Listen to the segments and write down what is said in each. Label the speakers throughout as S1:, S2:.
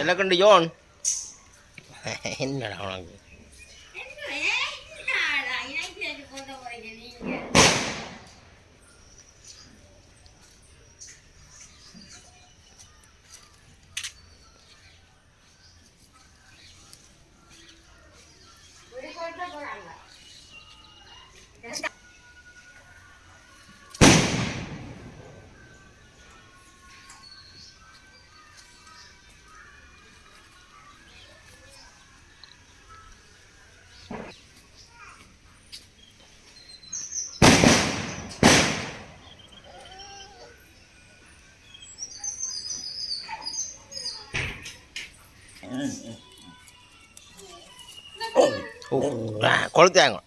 S1: செல்லக்கண்டு யோன் என்னடா உனக்கு கொளுத்தாங்க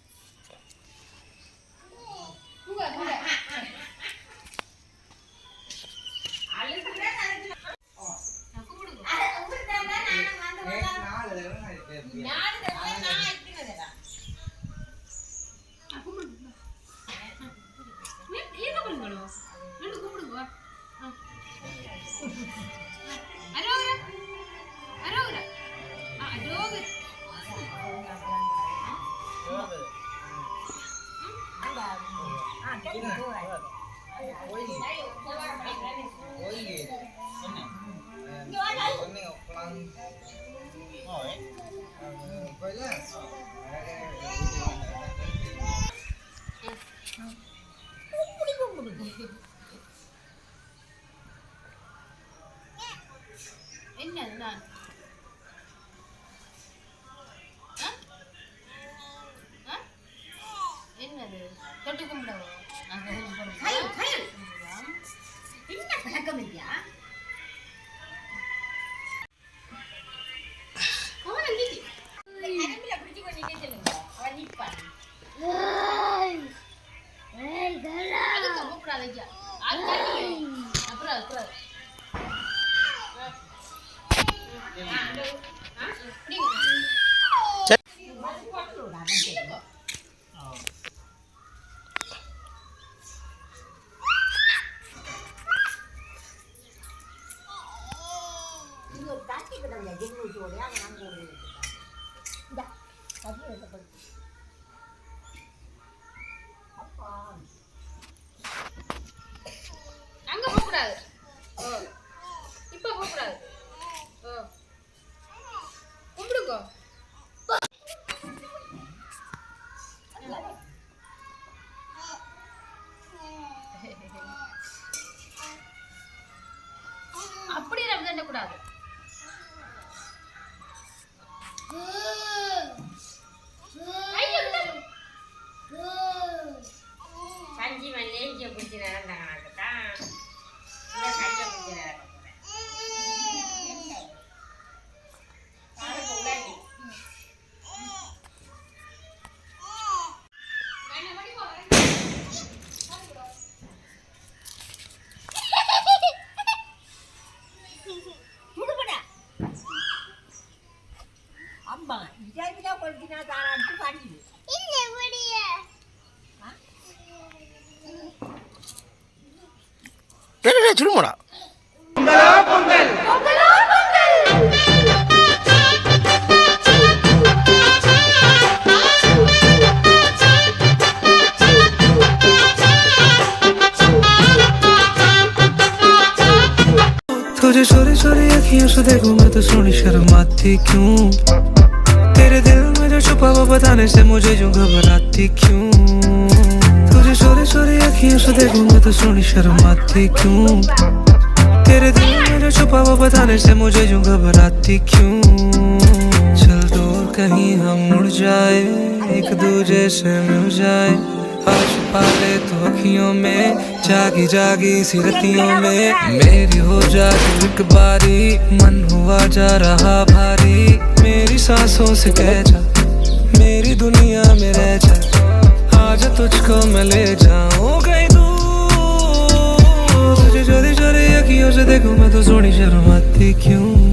S2: என்னது தொட்டு கும்பிடவோ என்ன பழக்கம் இல்லையா அங்க போக கூடாது இப்ப போக கூடாது கும்பிடுங்க அப்படி நம்ம கூடாது சஞ்சி மல்லேஜிய பிடிச்சி நடந்தாங்கனாக்கத்தான் இந்த சஞ்சை பிடிச்சி நடக்க
S1: சுடுமாடா
S3: तुझे छोरी छोरी अखियों से देखूं मैं तो सोनी शर्माती क्यों तेरे दिल में जो छुपा वो बताने से मुझे यूं घबराती क्यों तुझे छोरी छोरी अखियों से देखूं मैं तो सोनी शर्माती क्यों तेरे दिल में जो छुपा वो बताने से मुझे यूं घबराती क्यों चल दूर कहीं हम मुड़ जाए एक दूजे से मिल जाए आज पाले तो अखियों में जागी जागी सी रतियों में मेरी हो जा एक बारी मन हुआ जा रहा भारी मेरी सांसों से कह जा मेरी दुनिया में रह जा आज तुझको मैं ले जाऊं कहीं दूर तुझे चोरी चोरी अखियों से देखूं मैं तो सोनी शर्माती क्यों